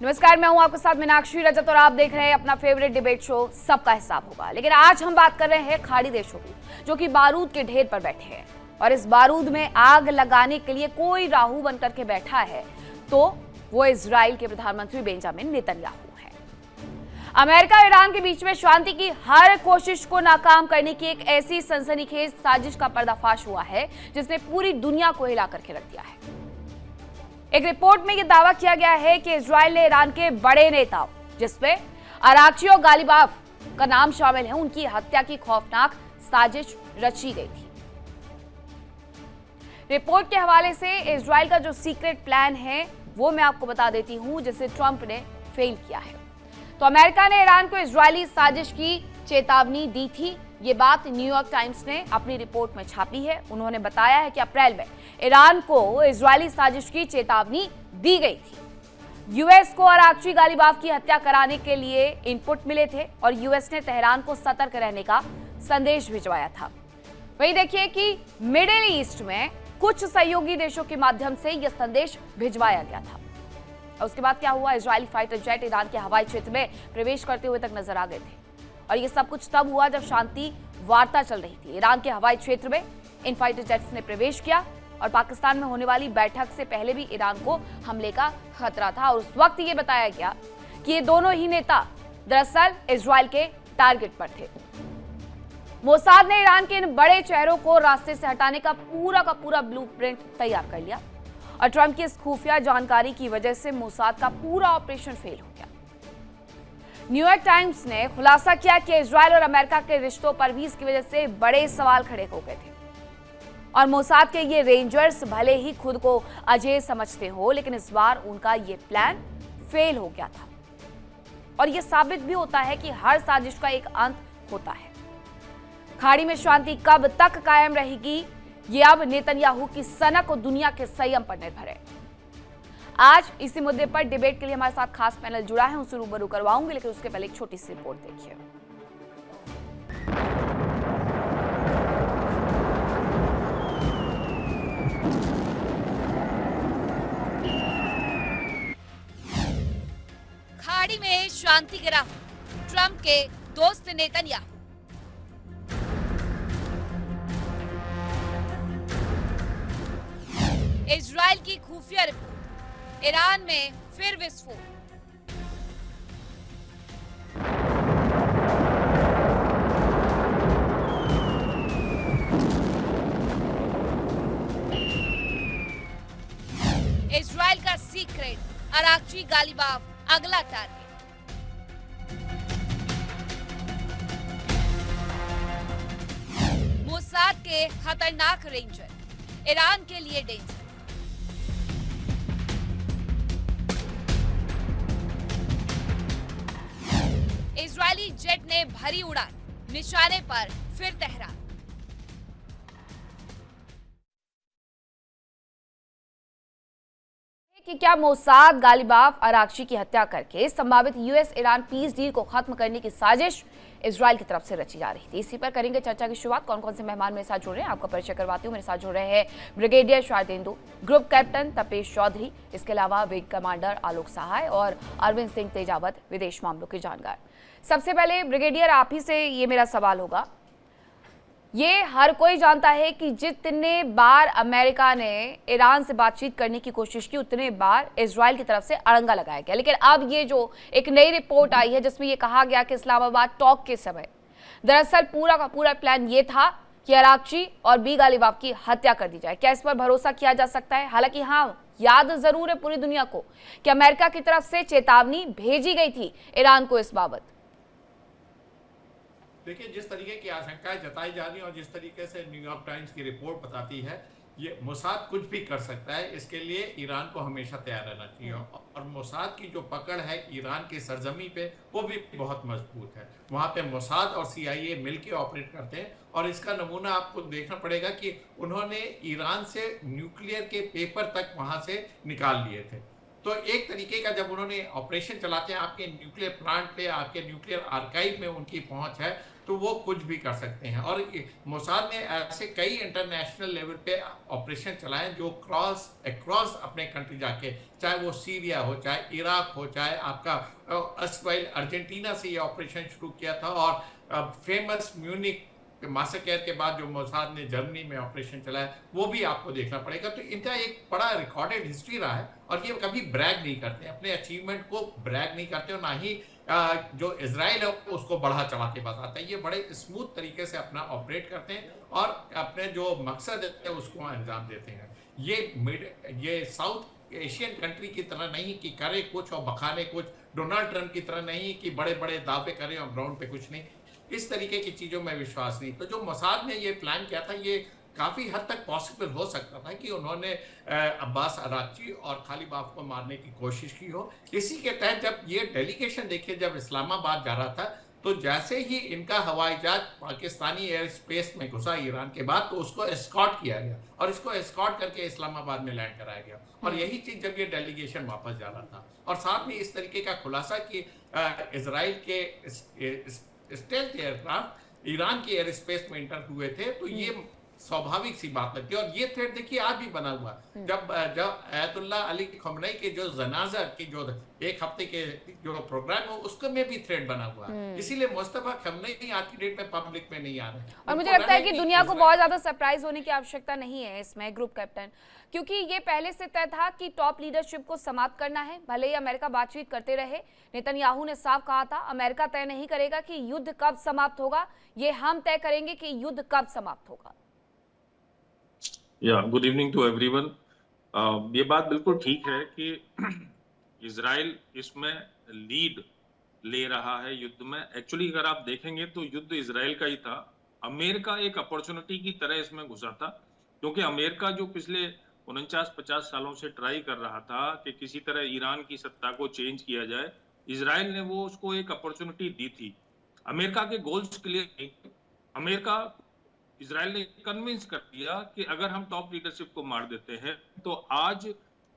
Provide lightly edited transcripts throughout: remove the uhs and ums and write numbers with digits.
नमस्कार, मैं हूं आपके साथ मीनाक्षी रजत और आप देख रहे हैं अपना फेवरेट डिबेट शो सबका हिसाब होगा। लेकिन आज हम बात कर रहे हैं खाड़ी देशों की, जो कि बारूद के ढेर पर बैठे हैं और इस बारूद में आग लगाने के लिए कोई राहु बनकर के बैठा है तो वो इजराइल के प्रधानमंत्री बेंजामिन नेतन्याहू है। अमेरिका और ईरान के बीच में शांति की हर कोशिश को नाकाम करने की एक ऐसी सनसनीखेज साजिश का पर्दाफाश हुआ है जिसने पूरी दुनिया को हिला करके रख दिया है। एक रिपोर्ट में यह दावा किया गया है कि इजराइल ने ईरान के बड़े नेताओं, जिसमें अराक्ची और गालिबाफ का नाम शामिल है, उनकी हत्या की खौफनाक साजिश रची गई थी। रिपोर्ट के हवाले से इजराइल का जो सीक्रेट प्लान है वो मैं आपको बता देती हूं, जिसे ट्रंप ने फेल किया है। तो अमेरिका ने ईरान को इजरायली साजिश की चेतावनी दी थी। ये बात न्यूयॉर्क टाइम्स ने अपनी रिपोर्ट में छापी है। उन्होंने बताया है कि अप्रैल में ईरान को इजरायली साजिश की चेतावनी दी गई थी। यूएस को अराक्ची गालिबाफ की हत्या कराने के लिए इनपुट मिले थे और यूएस ने तेहरान को सतर्क रहने का संदेश भिजवाया था। वहीं देखिए कि मिडिल ईस्ट में कुछ सहयोगी देशों के माध्यम से यह संदेश भिजवाया गया था। और उसके बाद क्या हुआ, इजरायली फाइटर जेट ईरान के हवाई क्षेत्र में प्रवेश करते हुए तक नजर आ गए थे और ये सब कुछ तब हुआ जब शांति वार्ता चल रही थी। ईरान के हवाई क्षेत्र में इन फाइटर जेट्स ने प्रवेश किया और पाकिस्तान में होने वाली बैठक से पहले भी ईरान को हमले का खतरा था और उस वक्त ये बताया गया कि ये दोनों ही नेता दरअसल इजराइल के टारगेट पर थे। मोसाद ने ईरान के इन बड़े चेहरों को रास्ते से हटाने का पूरा ब्लूप्रिंट तैयार कर लिया और ट्रंप की इस खुफिया जानकारी की वजह से मोसाद का पूरा ऑपरेशन फेल हो गया। न्यूयॉर्क टाइम्स ने खुलासा किया कि इजराइल और अमेरिका के रिश्तों पर भी इसकी वजह से बड़े सवाल खड़े हो गए थे और मोसाद के ये रेंजर्स भले ही खुद को अजय समझते हो, लेकिन इस बार उनका ये प्लान फेल हो गया था और ये साबित भी होता है कि हर साजिश का एक अंत होता है। खाड़ी में शांति कब तक कायम रहेगी, ये अब नेतन्याहू की सनक और दुनिया के संयम पर निर्भर है। आज इसी मुद्दे पर डिबेट के लिए हमारे साथ खास पैनल जुड़ा है, उसे रूबरू करवाऊंगी, लेकिन उसके पहले एक छोटी सी रिपोर्ट देखिए। खाड़ी में शांति के राह, ट्रंप के दोस्त नेतन्याहू। इजराइल की खुफिया रिपोर्ट, ईरान में फिर विस्फोट। इजराइल का सीक्रेट अराक्ची गालिबाफ अगला टारगेट। मोसाद के खतरनाक रेंजर, ईरान के लिए डेंजर। इजरायली जेट ने भरी उड़ान, निशाने पर फिर तेहरान। कि क्या मोसाद गालिबाफ अराक्ची की हत्या करके संभावित यूएस ईरान पीस डील को खत्म करने की साजिश इजराइल की तरफ से रची जा रही थी। इसी पर करेंगे चर्चा की शुरुआत। कौन कौन से मेहमान मेरे साथ जुड़ रहे हैं आपका परिचय करवाती हूँ। मेरे साथ जुड़ रहे हैं brigadier Sharadendu, group captain Tapesh Chaudhary, इसके अलावा विंग कमांडर आलोक सहाय और अरविंद सिंह तेजावत, विदेश मामलों के जानकार। सबसे पहले ब्रिगेडियर आप ही से ये मेरा सवाल होगा, ये हर कोई जानता है कि जितने बार अमेरिका ने ईरान से बातचीत करने की कोशिश की उतने बार इजराइल की तरफ से अड़ंगा लगाया गया, लेकिन अब ये जो एक नई रिपोर्ट आई है जिसमें ये कहा गया कि इस्लामाबाद टॉक के समय दरअसल पूरा का पूरा प्लान ये था कि अराक्ची और बी गालिबाफ की हत्या कर दी जाए। क्या इस पर भरोसा किया जा सकता है? हालांकि हाँ, याद जरूर है पूरी दुनिया को कि अमेरिका की तरफ से चेतावनी भेजी गई थी ईरान को इस बाबत। देखिए, जिस तरीके की आशंकाएं जताई जा रही हैं और जिस तरीके से न्यूयॉर्क टाइम्स की रिपोर्ट बताती है, ये मोसाद कुछ भी कर सकता है। इसके लिए ईरान को हमेशा तैयार रहना चाहिए और मोसाद की जो पकड़ है ईरान की सरजमी पे वो भी बहुत मजबूत है। वहाँ पे मोसाद और CIA मिलकर ऑपरेट करते हैं और इसका नमूना आपको देखना पड़ेगा कि उन्होंने ईरान से न्यूक्लियर के पेपर तक वहाँ से निकाल लिए थे। तो एक तरीके का जब उन्होंने ऑपरेशन चलाते हैं, आपके न्यूक्लियर प्लांट पे, आपके न्यूक्लियर आर्काइव में उनकी पहुंच है, तो वो कुछ भी कर सकते हैं। और मोसाद ने ऐसे कई इंटरनेशनल लेवल पे ऑपरेशन चलाए जो अक्रॉस अपने कंट्री जाके, चाहे वो सीरिया हो, चाहे इराक हो, चाहे आपका अस्वाइल अर्जेंटीना से ये ऑपरेशन शुरू किया था, और फेमस म्यूनिक मासेकर के बाद जो मोसाद ने जर्मनी में ऑपरेशन चलाया वो भी आपको देखना पड़ेगा। तो इनका एक बड़ा रिकॉर्डेड हिस्ट्री रहा है, और ये कभी ब्रैग नहीं करते, अपने अचीवमेंट को ब्रैग नहीं करते, और ना ही जो इजराइल है उसको बढ़ा चढ़ा के बताता है। ये बड़े स्मूथ तरीके से अपना ऑपरेट करते हैं और अपने जो मकसद है उसको अंजाम देते हैं। ये साउथ एशियन कंट्री की तरह नहीं कि करे कुछ और बखाने कुछ, डोनाल्ड ट्रंप की तरह नहीं कि बड़े बड़े दावे करें और ग्राउंड पे कुछ नहीं, इस तरीके की चीजों में विश्वास नहीं। तो जो मोसाद ने ये प्लान किया था, ये काफी हद तक पॉसिबल हो सकता था कि उन्होंने अब्बास अरागची और खालिबाफ को मारने की कोशिश की हो। इसी के तहत जब ये डेलीगेशन देखिए, जब इस्लामाबाद जा रहा था, तो जैसे ही इनका हवाई जहाज पाकिस्तानी एयर स्पेस में घुसा ईरान के बाद, तो उसको एस्कॉर्ट किया गया और इसको एस्कॉर्ट करके इस्लामाबाद में लैंड कराया गया। और यही चीज जब ये डेलीगेशन वापस जा रहा था, और साथ में इस तरीके का खुलासा कि इजराइल के स्टेल्थ एयरक्राफ्ट ईरान की एयर स्पेस में इंटर हुए थे, तो ये स्वाभाविक सी बात लगती है। और ये थ्रेड देखिए आज भी बना हुआ, जब अयतुल्ला अली खमेनी के जो जनाजा की जो एक हफ्ते के जो प्रोग्राम हो, उसको में भी थ्रेड बना हुआ है। इसीलिए मुस्तफा खमेनी आज की डेट में पब्लिक में नहीं आ रहे। और मुझे लगता है कि दुनिया को बहुत ज्यादा सरप्राइज होने की आवश्यकता नहीं है इसमें, ग्रुप कैप्टन, क्योंकि ये पहले से तय था कि टॉप लीडरशिप को समाप्त करना है। भले ही अमेरिका बातचीत करते रहे, नेतन्याहू ने साफ कहा था अमेरिका तय नहीं करेगा कि युद्ध कब समाप्त होगा, ये हम तय करेंगे कि युद्ध कब समाप्त होगा। Good evening to everyone. ये बात बिल्कुल ठीक है कि इजराइल इसमें लीड ले रहा है युद्ध में। एक्चुअली अगर आप देखेंगे तो युद्ध इजराइल का ही था। अमेरिका एक अपॉर्चुनिटी की तरह इसमें घुसा था, क्योंकि अमेरिका जो पिछले 49-50 सालों से ट्राई कर रहा था कि किसी तरह ईरान की सत्ता को चेंज किया जाए, इजराइल ने वो उसको एक अपॉर्चुनिटी दी थी। अमेरिका के गोल्स क्लियर नहीं, अमेरिका इजराइल ने कन्विंस कर दिया कि अगर हम टॉप लीडरशिप को मार देते हैं तो आज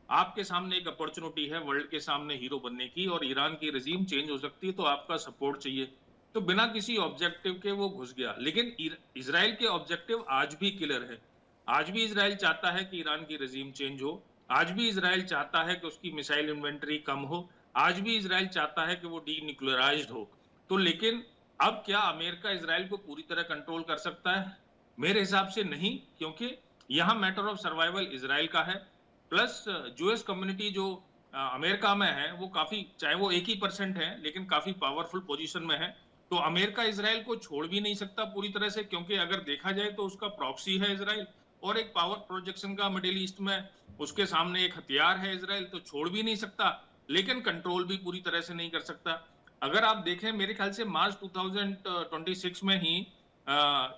आपके सामने एक अपॉर्चुनिटी है वर्ल्ड के सामने हीरो बनने की, और ईरान की रेजिम चेंज हो सकती है, तो आपका सपोर्ट चाहिए। तो बिना किसी ऑब्जेक्टिव के वो घुस गया। लेकिन इजराइल के ऑब्जेक्टिव आज भी क्लियर है। आज भी इजराइल चाहता है कि ईरान की रेजिम चेंज हो, आज भी इजराइल चाहता है कि उसकी मिसाइल इन्वेंटरी कम हो, आज भी इजराइल चाहता है कि वो डीन्यूक्लियराइज्ड हो। तो लेकिन अब क्या अमेरिका इजराइल को पूरी तरह कंट्रोल कर सकता है? मेरे हिसाब से नहीं, क्योंकि यहां मैटर ऑफ सर्वाइवल इजराइल का है। प्लस यूएस कम्युनिटी जो अमेरिका में है वो काफी, चाहे वो 1% है, लेकिन काफी पावरफुल पोजीशन में है। तो अमेरिका इजराइल को छोड़ भी नहीं सकता पूरी तरह से, क्योंकि अगर देखा जाए तो उसका प्रॉक्सी है इजराइल, और एक पावर प्रोजेक्शन का मिडिल ईस्ट में उसके सामने एक हथियार है इजराइल। तो छोड़ भी नहीं सकता, लेकिन कंट्रोल भी पूरी तरह से नहीं कर सकता। अगर आप देखें, मेरे ख्याल से मार्च 2026 में ही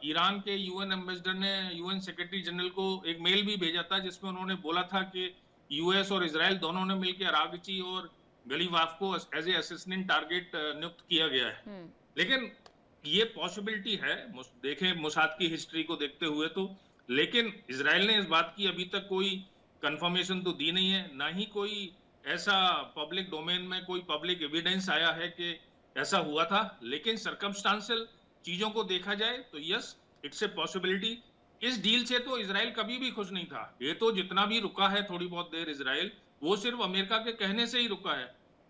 ईरान के यूएन एम्बेसडर ने यूएन सेक्रेटरी जनरल को एक मेल भी भेजा था, जिसमें उन्होंने बोला था कि यूएस और इजराइल दोनों ने मिलकर अरागची और गलीवाफ को एज ए असेसिनेट टारगेट नियुक्त किया गया है। लेकिन ये पॉसिबिलिटी है, देखें मोसाद की हिस्ट्री को देखते हुए तो। लेकिन इजराइल ने इस बात की अभी तक कोई कंफर्मेशन तो दी नहीं है, ना ही कोई ऐसा पब्लिक डोमेन में कोई पब्लिक एविडेंस आया है कि ऐसा हुआ था। लेकिन सर्कमस्टांशियल चीजों को देखा जाए तो यस, इट्स ए पॉसिबिलिटी। इस डील से तो इजराइल कभी भी खुश नहीं था। ये तो जितना भी रुका है थोड़ी बहुत देर इजराइल, वो सिर्फ अमेरिका के कहने से ही रुका है।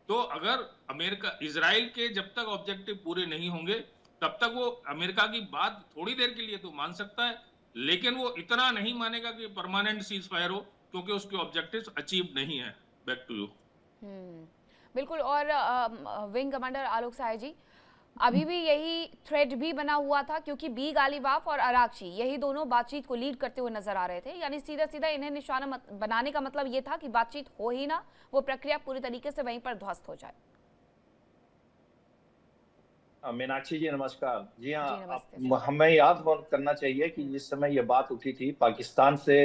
तो अगर अमेरिका, इजराइल के जब तक ऑब्जेक्टिव पूरे नहीं होंगे तब तक वो अमेरिका की बात थोड़ी देर के लिए तो मान सकता है, लेकिन वो इतना नहीं मानेगा कि परमानेंट सीज फायर हो, क्योंकि उसके ऑब्जेक्टिव्स अचीव नहीं है। Back to you. बिल्कुल। और विंग कमांडर आलोक सहाय जी, अभी भी यही थ्रेड भी बना हुआ था, क्योंकि बी गालिबाफ और अरागची यही दोनों बातचीत को लीड करते हुए नजर आ रहे थे। यानी सीधा सीधा इन्हें निशाना बनाने का मतलब ये था कि बातचीत हो ही ना, वो प्रक्रिया पूरी तरीके से वहीं पर ध्वस्त हो जाए। मीनाक्षी जी नमस्कार। जी हाँ, हमें याद करना चाहिए कि जिस समय ये बात उठी थी पाकिस्तान से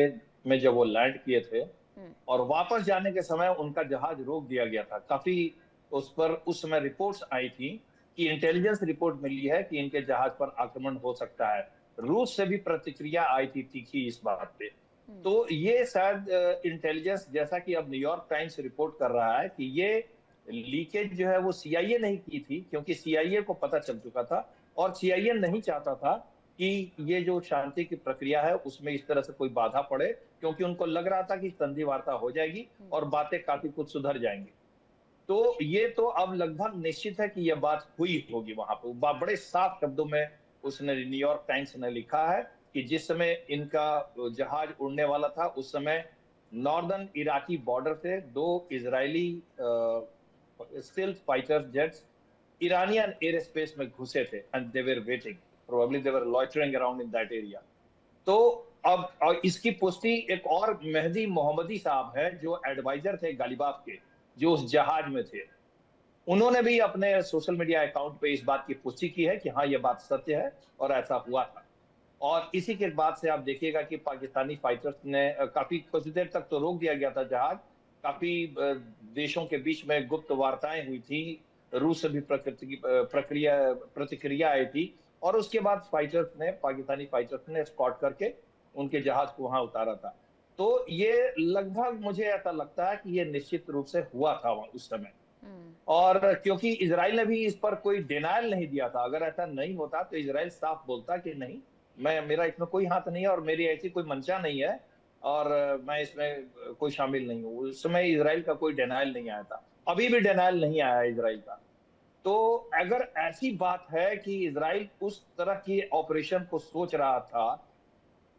में जब वो लैंड किए थे और वापस जाने के समय उनका जहाज रोक दिया गया था। काफी उस पर उस समय रिपोर्ट्स आई थी कि इंटेलिजेंस रिपोर्ट मिली है कि इनके जहाज पर आक्रमण हो सकता है। रूस से भी प्रतिक्रिया आई थी तीखी इस बात पे। तो ये शायद इंटेलिजेंस, जैसा कि अब न्यूयॉर्क टाइम्स रिपोर्ट कर रहा है कि ये लीकेज जो है वो सीआईए नहीं की थी, क्योंकि सीआईए को पता चल चुका था और सीआईए नहीं चाहता था कि ये जो शांति की प्रक्रिया है उसमें इस तरह से कोई बाधा पड़े, क्योंकि उनको लग रहा था कि संधि वार्ता हो जाएगी और बातें काफी कुछ सुधर जाएंगी। तो ये तो अब लगभग निश्चित है कि यह बात हुई होगी वहां पर। बड़े साफ शब्दों में उसने न्यूयॉर्क टाइम्स ने लिखा है कि जिस समय इनका जहाज उड़ने वाला था उस समय नॉर्दर्न इराकी बॉर्डर से 2 Israeli stealth fighter jets Iranian air space में घुसे थे and they were waiting, probably they were loitering around in that area. तो अब इसकी पुष्टि एक और मेहदी मोहम्मदी साहब है जो एडवाइजर थे गालिबाफ के, जो उस जहाज में थे। उन्होंने भी अपने सोशल मीडिया अकाउंट पे इस बात की पुष्टि की है कि हाँ ये बात सत्य है और ऐसा हुआ था। और इसी के बाद से आप देखिएगा कि पाकिस्तानी फाइटर्स ने काफी कुछ देर तक तो रोक दिया गया था जहाज, काफी देशों के बीच में गुप्त वार्ताएं हुई थी, रूस से भी प्रतिक्रिया आई थी, और उसके बाद पाकिस्तानी फाइटर्स ने एस्कॉर्ट करके उनके जहाज को वहां उतारा था। तो ये लगभग मुझे ऐसा लगता है कि ये निश्चित रूप से हुआ था उस समय। और क्योंकि इजराइल ने भी इस पर कोई डिनायल नहीं दिया था, अगर ऐसा नहीं होता तो इजराइल साफ बोलता कि नहीं, मेरा इसमें कोई हाथ नहीं है और मेरी ऐसी कोई मंशा नहीं है और मैं इसमें कोई शामिल नहीं हूँ। उस समय इजराइल का कोई डिनायल नहीं आया था, अभी भी डिनायल नहीं आया इजराइल का। तो अगर ऐसी बात है कि इजराइल उस तरह की ऑपरेशन को सोच रहा था,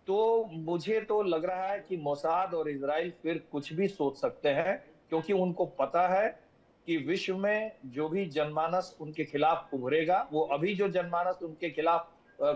तो मुझे तो लग रहा है कि मोसाद और इजराइल फिर कुछ भी सोच सकते हैं, क्योंकि उनको पता है कि विश्व में जो भी जनमानस उनके खिलाफ उभरेगा, वो अभी जो जनमानस उनके खिलाफ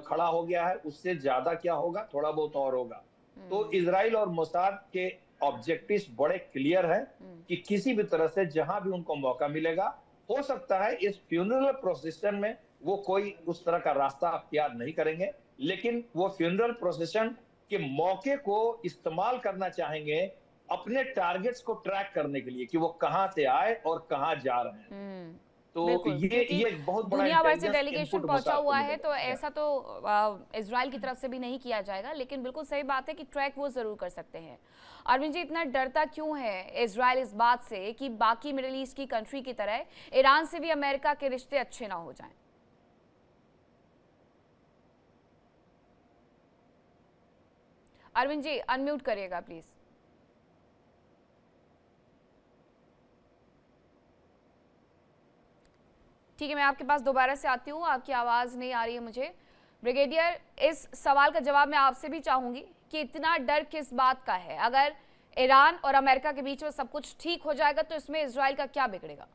खड़ा हो गया है उससे ज्यादा क्या होगा, थोड़ा बहुत और होगा। तो इजराइल और मोसाद के ऑब्जेक्टिव्स बड़े क्लियर है कि किसी भी तरह से जहां भी उनको मौका मिलेगा, हो सकता है इस फ्यूनरल प्रोसेशन में वो कोई उस तरह का रास्ता अख्तियार नहीं करेंगे, लेकिन वो फ्यूनरल प्रोसेशन के मौके को इस्तेमाल करना चाहेंगे अपने टारगेट्स को ट्रैक करने के लिए कि वो कहां से आए और कहां जा रहे हैं। तो ये बहुत बड़ा दुनिया भर से डेलीगेशन पहुंचा हुआ है, तो ऐसा तो इजराइल की तरफ से भी नहीं किया जाएगा, लेकिन बिल्कुल सही बात है कि ट्रैक वो जरूर कर सकते हैं। अरविंद जी, इतना डरता क्यों है इजराइल इस बात से कि बाकी मिडिल ईस्ट की कंट्री की तरह ईरान से भी अमेरिका के रिश्ते अच्छे ना हो जाएं? अरविंद जी अनम्यूट करिएगा प्लीज। ठीक है, मैं आपके पास दोबारा से आती हूँ, आपकी आवाज़ नहीं आ रही है मुझे। ब्रिगेडियर, इस सवाल का जवाब मैं आपसे भी चाहूंगी कि इतना डर किस बात का है? अगर ईरान और अमेरिका के बीच में सब कुछ ठीक हो जाएगा तो इसमें इजराइल का क्या बिगड़ेगा?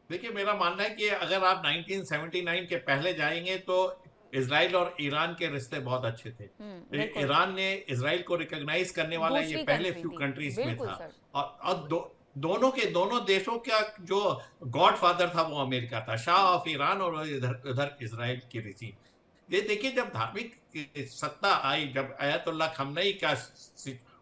देखिए, मेरा मानना है कि अगर आप 1979 के पहले जाएंगे तो इजराइल और ईरान के रिश्ते बहुत अच्छे थे। ईरान ने इजराइल को रिकॉग्नाइज करने वाला ये पहले फ्यू कंट्रीज में था, और दोनों देशों का जो गॉडफादर था वो अमेरिका था, शाह ऑफ ईरान, और इधर इजराइल की रिजीम। ये देखिए, जब धार्मिक सत्ता आई, जब आयतुल्लाह खमनई का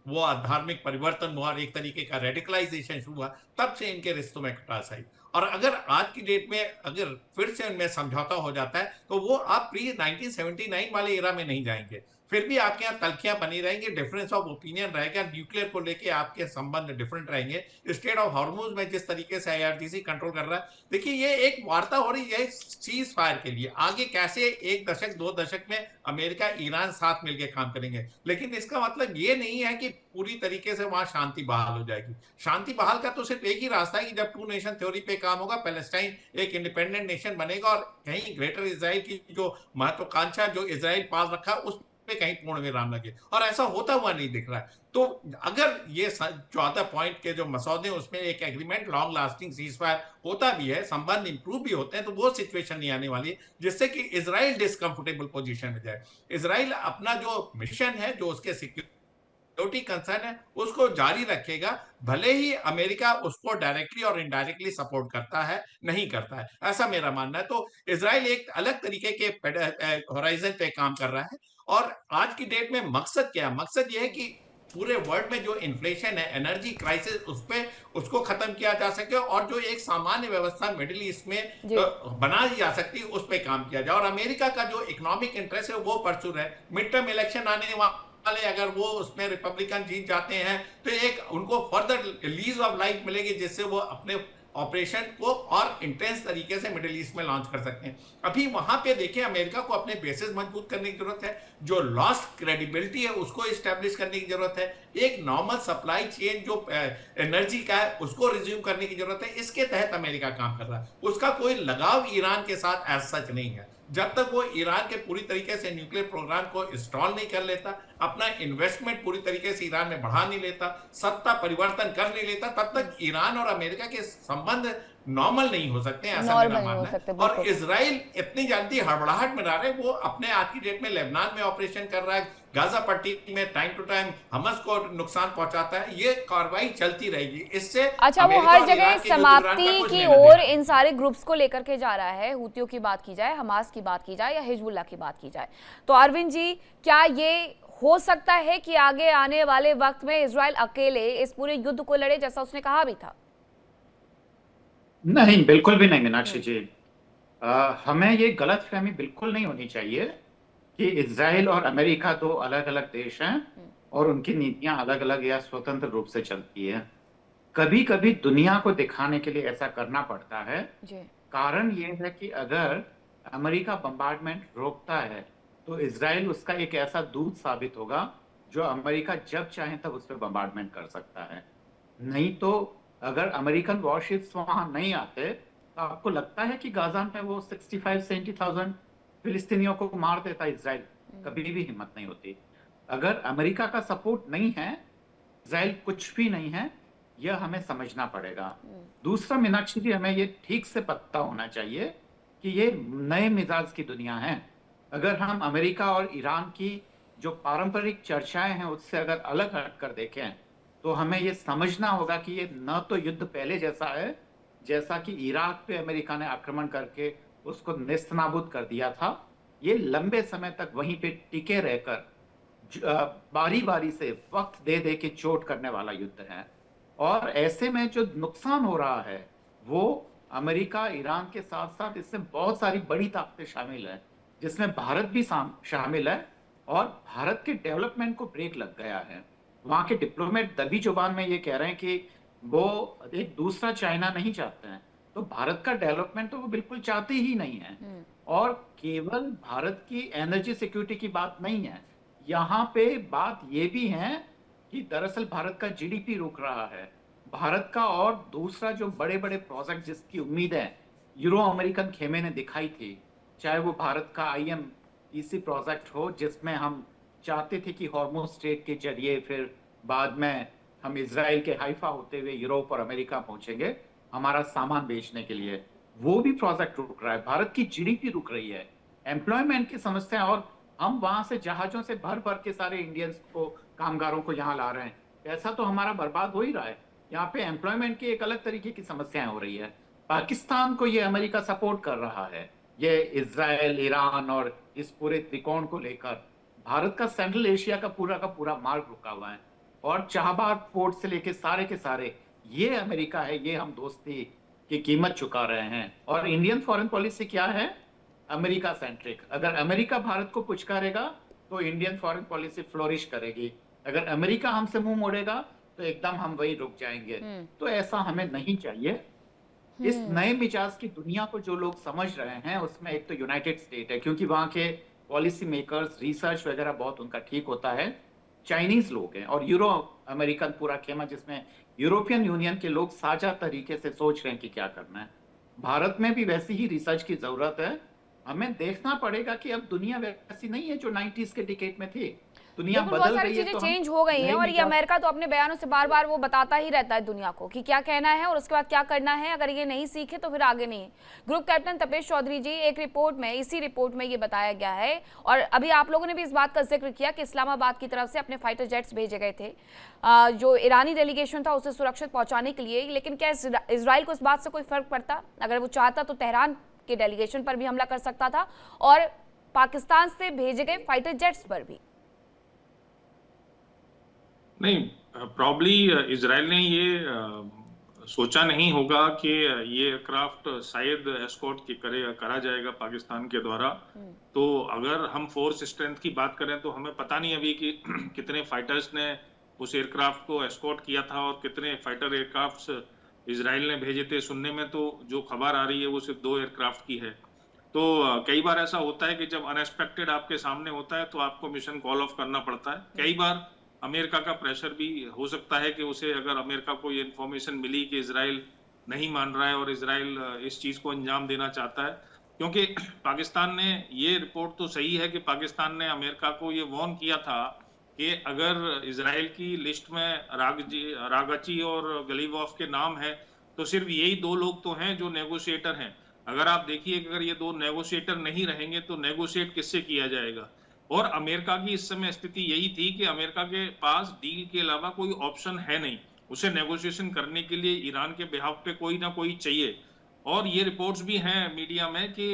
वो धार्मिक परिवर्तन हुआ और एक तरीके का रेडिकलाइजेशन हुआ, तब से इनके रिश्तों में खटास आई। और अगर आज की डेट में अगर फिर से उनमें समझौता हो जाता है तो वो आप प्री 1979 वाले एरा में नहीं जाएंगे, फिर भी आपके यहाँ तलखियां बनी रहेंगी, डिफरेंस ऑफ ओपिनियन रहेगा, न्यूक्लियर को लेके आपके संबंध डिफरेंट रहेंगे। स्टेट ऑफ हॉर्मुज में जिस तरीके से आईआरजीसी कंट्रोल कर रहा है, देखिए ये एक वार्ता हो रही है सीज फायर के लिए, आगे कैसे 1 दशक 2 दशक में अमेरिका ईरान साथ मिलकर काम करेंगे, लेकिन इसका मतलब ये नहीं है कि पूरी तरीके से वहां शांति बहाल हो जाएगी। शांति बहाल का तो सिर्फ एक ही रास्ता है कि जब 2 नेशन थ्योरी पे काम होगा, पैलेस्टाइन एक इंडिपेंडेंट नेशन बनेगा और कहीं ग्रेटर इजराइल की जो महत्वाकांक्षा जो इजराइल पास रखा उस पे कहीं पूर्ण विराम लगे, और ऐसा होता हुआ नहीं दिख रहा है। तो अगर ये 14 पॉइंट के जो मसौदे उसमें एक agreement long lasting cease fire होता भी है, संबंध इंप्रूव भी होते हैं, तो वो सिचुएशन नहीं आने वाली जिससे कि इजराइल डिसकंफर्टेबल पोजीशन में जाए। इजराइल अपना जो मिशन है, जो उसके सिक्योरिटी कंसर्न है, उसको जारी रखेगा, भले ही अमेरिका उसको डायरेक्टली और इनडायरेक्टली सपोर्ट करता है, नहीं करता है, ऐसा मेरा मानना है। तो इजराइल एक अलग तरीके के होराइजन पे काम कर रहा है। और आज की डेट में मकसद क्या है? मकसद यह है कि पूरे वर्ल्ड में जो इन्फ्लेशन है, एनर्जी क्राइसिस, उसको खत्म किया जा सके, और जो एक सामान्य व्यवस्था मिडिल ईस्ट में बना जा सकती है उस पर काम किया जाए। और अमेरिका का जो इकोनॉमिक इंटरेस्ट है वो परस्यू है। मिड टर्म इलेक्शन आने वाले, अगर वो उसमें रिपब्लिकन जीत जाते हैं तो एक उनको फर्दर लीज ऑफ लाइफ मिलेगी, जिससे वो अपने ऑपरेशन को और इंटेंस तरीके से मिडिल ईस्ट में लॉन्च कर सकते हैं। अभी वहां पे देखिए, अमेरिका को अपने बेसिस मजबूत करने की जरूरत है, जो लॉस्ट क्रेडिबिलिटी है उसको इस्टेब्लिश करने की जरूरत है, एक नॉर्मल सप्लाई चेन जो एनर्जी का है उसको रिज्यूम करने की जरूरत है। इसके तहत अमेरिका काम कर रहा है। उसका कोई लगाव ईरान के साथ एज सच नहीं है। जब तक वो ईरान के पूरी तरीके से न्यूक्लियर प्रोग्राम को इंस्टॉल नहीं कर लेता, अपना इन्वेस्टमेंट पूरी तरीके से ईरान में बढ़ा नहीं लेता, सत्ता परिवर्तन कर नहीं लेता, तब तक ईरान और अमेरिका के संबंध नॉर्मल नहीं हो सकते हैं, ऐसा मेरा मानना है। और इजराइल इतनी जल्दी हड़बड़ाहट में रहा है, वो अपने आज की डेट में लेबनान में ऑपरेशन कर रहा है, गाजा पट्टी में टाइम टू टाइम हमस को नुकसान पहुंचाता है। ये कार्रवाई चलती रहेगी। इससे अच्छा, वो हर जगह समाप्ति की ओर इन सारे ग्रुप्स को लेकर के जा रहा है। हुतियों की बात की जाए, हमास की बात की जाए या हिजबुल्लाह की बात की जाए, तो अरविंद जी, क्या ये हो सकता है कि आगे आने वाले वक्त में इजराइल अकेले इस पूरे युद्ध को लड़े, जैसा उसने कहा भी था? नहीं, बिल्कुल भी नहीं मीनाक्षी जी। हमें ये गलतफहमी बिल्कुल नहीं होनी चाहिए कि इजराइल और अमेरिका दो अलग अलग देश हैं और उनकी नीतियां अलग अलग या स्वतंत्र रूप से चलती है। कभी कभी दुनिया को दिखाने के लिए ऐसा करना पड़ता है। कारण ये है कि अगर अमेरिका बम्बार्डमेंट रोकता है तो इजराइल उसका एक ऐसा दूत साबित होगा जो अमेरिका जब चाहे तब उस पर बम्बार्डमेंट कर सकता है। नहीं तो अगर अमेरिकन वॉरशिप्स वहां नहीं आते तो आपको लगता है कि गाजा में वो 65-70,000 फिलिस्तीनियों को मार देता इजराइल? कभी भी हिम्मत नहीं होती। अगर अमेरिका का सपोर्ट नहीं है, इजराइल कुछ भी नहीं है, यह हमें समझना पड़ेगा। दूसरा मीनाक्षी जी, हमें ये ठीक से पता होना चाहिए कि ये नए मिजाज की दुनिया है। अगर हम अमेरिका और ईरान की जो पारंपरिक चर्चाएं हैं उससे अगर अलग हटकर देखें तो हमें ये समझना होगा कि ये न तो युद्ध पहले जैसा है, जैसा कि इराक पे अमेरिका ने आक्रमण करके उसको नेस्तनाबूद कर दिया था। ये लंबे समय तक वहीं पे टिके रहकर बारी बारी से वक्त दे दे के चोट करने वाला युद्ध है। और ऐसे में जो नुकसान हो रहा है वो अमेरिका, ईरान के साथ साथ इसमें बहुत सारी बड़ी ताकतें शामिल है, जिसमें भारत भी शामिल है। और भारत के डेवलपमेंट को ब्रेक लग गया है। वहां के डिप्लोमेट दबी जुबान में ये कह रहे हैं कि वो एक दूसरा चाइना नहीं चाहते हैं, तो भारत का डेवलपमेंट तो वो बिल्कुल चाहते ही नहीं है। और केवल भारत की एनर्जी सिक्योरिटी की बात नहीं है, यहाँ पे बात ये भी है कि दरअसल भारत का जीडीपी रुक रहा है। भारत का और दूसरा जो बड़े बड़े प्रोजेक्ट जिसकी उम्मीद है यूरो अमेरिकन खेमे ने दिखाई थी, चाहे वो भारत का IMEC प्रोजेक्ट हो जिसमें हम चाहते थे कि हॉर्मुज़ स्ट्रेट के जरिए फिर बाद में हम इजराइल के हाइफा होते हुए यूरोप और अमेरिका पहुंचेंगे हमारा सामान बेचने के लिए, वो भी प्रोजेक्ट रुक रहा है। भारत की जीडीपी रुक रही है, एम्प्लॉयमेंट की समस्या, और हम वहां से जहाजों से भर भर के सारे इंडियंस को, कामगारों को यहाँ ला रहे हैं। पैसा तो हमारा बर्बाद हो ही रहा है। यहाँ पे एम्प्लॉयमेंट की एक अलग तरीके की समस्याएं हो रही है। पाकिस्तान को ये अमेरिका सपोर्ट कर रहा है, ये इजराइल, ईरान और इस पूरे त्रिकोण को लेकर भारत का सेंट्रल एशिया का पूरा मार्ग रुका हुआ है। और चाहबाग पोर्ट से लेके सारे के सारे ये अमेरिका है, ये हम दोस्ती की कीमत चुका रहे हैं। और इंडियन फॉरेन पॉलिसी क्या है? America centric. अगर अमेरिका भारत को पुचकारेगा तो इंडियन फॉरेन पॉलिसी फ्लोरिश करेगी, अगर अमेरिका हमसे मुंह मोड़ेगा तो एकदम हम वही रुक जाएंगे। तो ऐसा हमें नहीं चाहिए। इस नए मिजाज की दुनिया को जो लोग समझ रहे हैं उसमें एक तो यूनाइटेड स्टेट है, क्योंकि वहां के पॉलिसी मेकर्स, रिसर्च वगैरह बहुत उनका ठीक होता है। चाइनीज लोग हैं और यूरो अमेरिकन पूरा खेमा, जिसमें यूरोपियन यूनियन के लोग साझा तरीके से सोच रहे हैं कि क्या करना है। भारत में भी वैसी ही रिसर्च की जरूरत है। हमें देखना पड़ेगा कि अब दुनिया वैसी नहीं है जो 90s के डिकेड में थी। दुनिया बदल रही है, तो चेंज हो गई है। और ये अमेरिका तो अपने बयानों से बार बार वो बताता ही रहता है दुनिया को कि क्या कहना है और उसके बाद क्या करना है। अगर ये नहीं सीखे तो फिर आगे नहीं। ग्रुप कैप्टन तपेश चौधरी जी, एक रिपोर्ट में, इसी रिपोर्ट में ये बताया गया है और अभी आप लोगों ने भी इस बात का जिक्र किया कि इस्लामाबाद की तरफ से अपने फाइटर जेट्स भेजे गए थे जो ईरानी डेलीगेशन था उसे सुरक्षित पहुंचाने के लिए। लेकिन क्या इजराइल को इस बात से कोई फर्क पड़ता? अगर वो चाहता तो तेहरान के डेलीगेशन पर भी हमला कर सकता था और पाकिस्तान से भेजे गए फाइटर जेट्स पर भी। नहीं, प्रॉब्ली इजराइल ने ये सोचा नहीं होगा कि ये एयरक्राफ्ट शायद एस्कॉर्ट करा जाएगा पाकिस्तान के द्वारा। तो अगर हम फोर्स स्ट्रेंथ की बात करें तो हमें पता नहीं अभी कि कितने फाइटर्स ने उस एयरक्राफ्ट को एस्कॉर्ट किया था और कितने फाइटर एयरक्राफ्ट्स इसराइल ने भेजे थे। सुनने में तो जो खबर आ रही है वो सिर्फ 2 एयरक्राफ्ट की है। तो कई बार ऐसा होता है कि जब अनएक्सपेक्टेड आपके सामने होता है तो आपको मिशन कॉल ऑफ करना पड़ता है। कई बार अमेरिका का प्रेशर भी हो सकता है कि उसे, अगर अमेरिका को ये इन्फॉर्मेशन मिली कि इसराइल नहीं मान रहा है और इसराइल इस चीज को अंजाम देना चाहता है, क्योंकि पाकिस्तान ने, ये रिपोर्ट तो सही है कि पाकिस्तान ने अमेरिका को ये वार्न किया था कि अगर इसराइल की लिस्ट में रागची और गलीवॉफ के नाम है तो सिर्फ यही 2 लोग तो हैं जो नेगोशिएटर हैं। अगर आप देखिए कि अगर ये 2 नेगोशिएटर नहीं रहेंगे तो नेगोशिएट किससे किया जाएगा। और अमेरिका की इस समय स्थिति यही थी कि अमेरिका के पास डील के अलावा कोई ऑप्शन है नहीं, उसे नेगोशिएशन करने के लिए ईरान के बिहाफ पे कोई ना कोई चाहिए। और ये रिपोर्ट्स भी हैं मीडिया में कि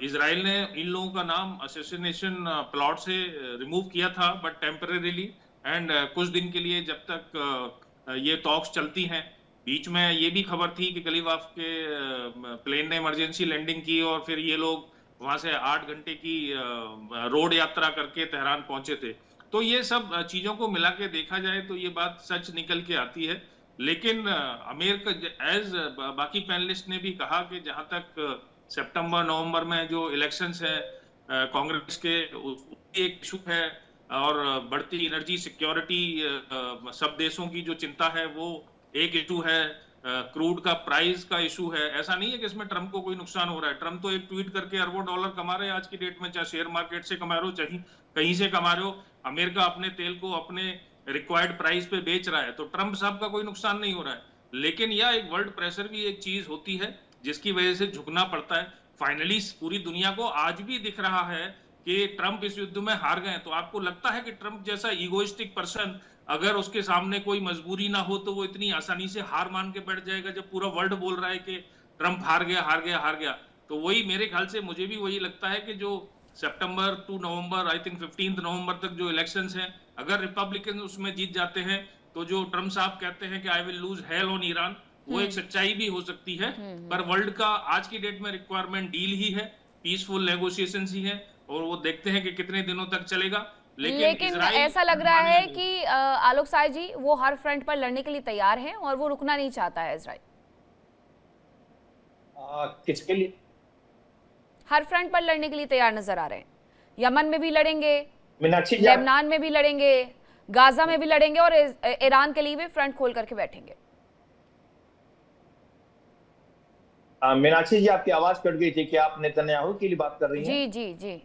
इजराइल ने इन लोगों का नाम असैसिनेशन प्लॉट से रिमूव किया था, बट टेम्परेरीली, एंड कुछ दिन के लिए जब तक ये टॉक्स चलती हैं। बीच में ये भी खबर थी कि गलीवाफ के प्लेन ने इमरजेंसी लैंडिंग की और फिर ये लोग वहां से 8 घंटे की रोड यात्रा करके तेहरान पहुंचे थे। तो ये सब चीजों को मिला के देखा जाए तो ये बात सच निकल के आती है। लेकिन अमेरिका, एज बाकी पैनलिस्ट ने भी कहा कि जहां तक सितंबर नवंबर में जो इलेक्शंस है कांग्रेस के, एक इशू है, और बढ़ती एनर्जी सिक्योरिटी सब देशों की जो चिंता है वो एक इशू है, क्रूड का प्राइस का इशू है। ऐसा नहीं है कि इसमें ट्रम्प को कोई नुकसान हो रहा है। ट्रम्प तो एक ट्वीट करके अरबों डॉलर कमा रहे हैं आज की डेट में, चाहे शेयर मार्केट से कमा रहे हो चाहे कहीं से कमा रहे हो। अमेरिका अपने तेल को अपने रिक्वायर्ड प्राइस पे बेच रहा है, तो ट्रम्प साहब का कोई नुकसान नहीं हो रहा है। लेकिन यह एक वर्ल्ड प्रेशर भी एक चीज होती है जिसकी वजह से झुकना पड़ता है। फाइनली पूरी दुनिया को आज भी दिख रहा है कि ट्रम्प इस युद्ध में हार गए। तो आपको लगता है कि ट्रम्प जैसा इगोइस्टिक पर्सन, अगर उसके सामने कोई मजबूरी ना हो तो वो इतनी आसानी से हार मान के बैठ जाएगा जब पूरा वर्ल्ड बोल रहा है कि ट्रम्प हार गया हार गया हार गया। तो वही मेरे ख्याल से, मुझे भी वही लगता है कि जो सितंबर टू नवंबर, आई थिंक 15 नवंबर तक जो इलेक्शंस हैं, अगर रिपब्लिकन उसमें जीत जाते हैं तो जो ट्रम्प साहब कहते हैं कि I will lose hello on Iran, वो एक सच्चाई भी हो सकती है। पर वर्ल्ड का आज की डेट में रिक्वायरमेंट डील ही है, पीसफुल नेगोशिएशन ही है, और वो देखते हैं कि कितने दिनों तक चलेगा। लेकिन ऐसा लग रहा है कि आलोक साय जी, वो हर फ्रंट पर लड़ने के लिए तैयार हैं और वो रुकना नहीं चाहता है इजराइल। किसके लिए? हर फ्रंट पर लड़ने के लिए तैयार नजर आ रहे हैं। यमन में भी लड़ेंगे, मीनाक्षी, लेबनान में भी लड़ेंगे, गाजा में भी लड़ेंगे, और ईरान के लिए भी फ्रंट खोल करके बैठेंगे। मीनाक्षी जी, आपकी आवाज कट गई थी, क्या आप नेतन्याहू के लिए बात कर रही हैं? जी जी जी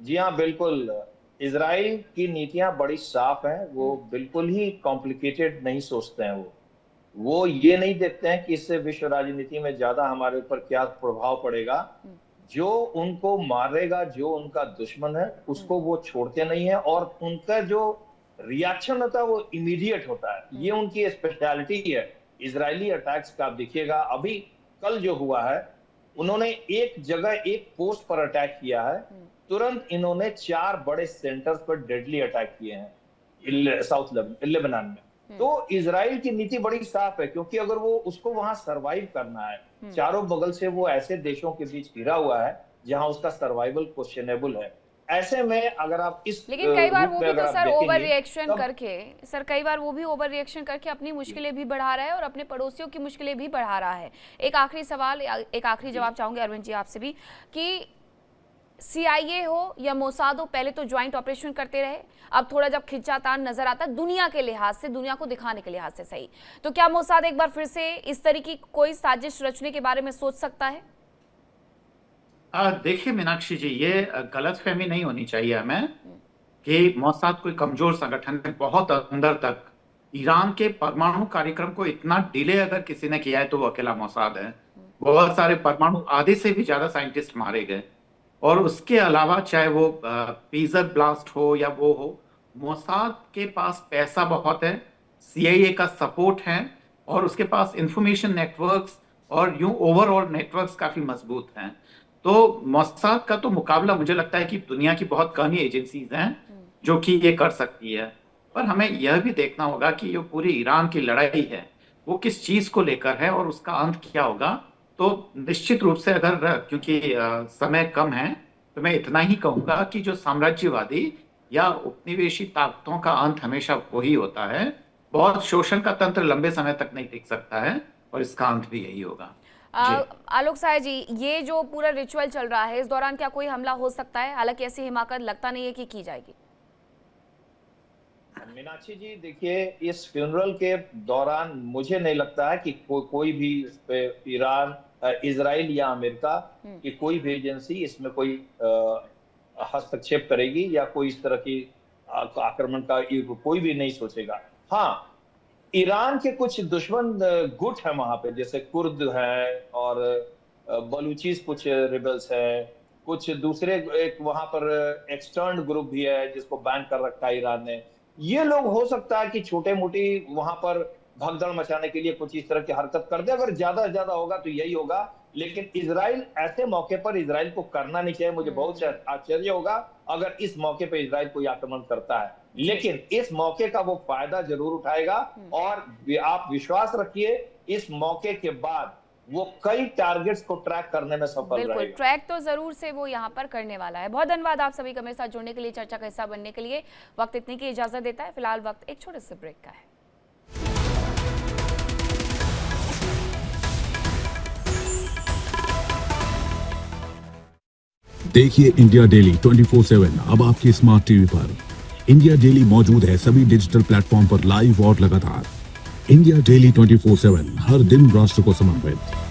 जी हाँ, बिल्कुल। इजराइल की नीतियां बड़ी साफ हैं। वो बिल्कुल ही कॉम्प्लिकेटेड नहीं सोचते हैं। वो ये नहीं देखते हैं कि इससे विश्व राजनीति में ज्यादा हमारे ऊपर क्या प्रभाव पड़ेगा। जो उनको मारेगा, जो उनका दुश्मन है, उसको वो छोड़ते नहीं है, और उनका जो रिएक्शन होता है वो इमीडिएट होता है। ये उनकी स्पेशलिटी है इजरायली अटैक्स का। आप देखिएगा अभी कल जो हुआ है, उन्होंने एक जगह एक पोस्ट पर अटैक किया है, तुरंत इन्होंने 4 बड़े सेंटर्स पर डेडली अटैक किए हैं साउथ लेबनान में। तो इजराइल की नीति बड़ी साफ है, क्योंकि अगर वो उसको वहां सरवाइव करना है, चारों बगल से वो ऐसे देशों के बीच घिरा हुआ है जहां उसका सर्वाइवल क्वेश्चनेबल है। ऐसे में अगर आप इस, लेकिन कई बार वो भी तो सर ओवर रिएक्शन करके, सर कई बार वो भी ओवर रिएक्शन करके अपनी मुश्किलें भी बढ़ा रहा है और अपने पड़ोसियों की मुश्किलें भी बढ़ा रहा है। एक आखिरी सवाल, एक आखिरी जवाब चाहूंगे अरविंद जी आपसे भी, कि CIA हो या मोसाद हो, पहले तो ज्वाइंट ऑपरेशन करते रहे, अब थोड़ा जब खिंचातान नजर आता है दुनिया के लिहाज से, दुनिया को दिखाने के लिहाज से सही, तो क्या मोसाद एक बार फिर से इस तरह की कोई साजिश रचने के बारे में सोच सकता है? देखिए मीनाक्षी जी, ये गलतफहमी नहीं होनी चाहिए हमें कि मोसाद कोई कमजोर संगठन है। बहुत अंदर तक ईरान के परमाणु कार्यक्रम को इतना डिले अगर किसी ने किया है तो वो अकेला मोसाद है। बहुत सारे परमाणु, आधे से भी ज्यादा साइंटिस्ट मारे गए, और उसके अलावा चाहे वो पीजर ब्लास्ट हो या वो हो, मोसाद के पास पैसा बहुत है, CIA का सपोर्ट है, और उसके पास इंफॉर्मेशन नेटवर्क्स और यूं ओवरऑल नेटवर्क्स काफी मजबूत हैं। तो मोसाद का तो मुकाबला मुझे लगता है कि दुनिया की बहुत कम ही एजेंसीज हैं जो कि ये कर सकती है। पर हमें यह भी देखना होगा कि ये पूरी ईरान की लड़ाई है वो किस चीज को लेकर है और उसका अंत क्या होगा। तो निश्चित रूप से अगर, क्योंकि समय कम है, तो मैं इतना ही कहूंगा कि जो साम्राज्यवादी या उपनिवेशी ताकतों का अंत हमेशा वही होता है बहुत शोषण का तंत्र लंबे समय तक नहीं टिक सकता है और इसका अंत भी यही होगा। आलोक साय जी, ये जो पूरा रिचुअल चल रहा है, इस दौरान क्या कोई हमला हो सकता है? हालांकि ऐसी हिमाकत लगता नहीं है कि की जाएगी। मीनाक्षी जी देखिए, इस फ्यूनरल के दौरान मुझे नहीं लगता है कि कोई भी ईरान, इजराइल या अमेरिका की कोई भी एजेंसी इसमें कोई हस्तक्षेप करेगी या कोई इस तरह की आक्रमण का कोई भी नहीं सोचेगा। हाँ, ईरान के कुछ दुश्मन गुट है वहां पे, जैसे कुर्द है और बलूचिस कुछ रिबल्स है, कुछ दूसरे एक वहां पर एक्सटर्न ग्रुप भी है जिसको बैन कर रखा है ईरान ने। ये लोग हो सकता है कि छोटे मोटी वहां पर भगदड़ मचाने के लिए कुछ इस तरह की हरकत कर दे। अगर ज्यादा से ज्यादा होगा तो यही होगा, लेकिन इजराइल ऐसे मौके पर इजराइल को करना नहीं चाहिए। मुझे बहुत आश्चर्य होगा अगर इस मौके पर इजराइल कोई आक्रमण करता है, लेकिन इस मौके का वो फायदा जरूर उठाएगा। और आप विश्वास रखिए, इस मौके के बाद वो कई टारगेट्स को ट्रैक करने में सफल रहेगा। बिल्कुल, ट्रैक तो जरूर से वो यहाँ पर करने वाला है। बहुत धन्यवाद आप सभी का मेरे साथ जुड़ने के लिए, चर्चा का हिस्सा बनने के लिए। वक्त इतने की इजाजत देता है। फिलहाल वक्त एक छोटे से ब्रेक का है। देखिए इंडिया डेली 24/7 अब आपके स्मार्ट टीवी पर। इंडिया डेली मौजूद है सभी डिजिटल प्लेटफॉर्म पर लाइव और लगातार। इंडिया डेली 24/7 हर दिन राष्ट्र को समर्पित।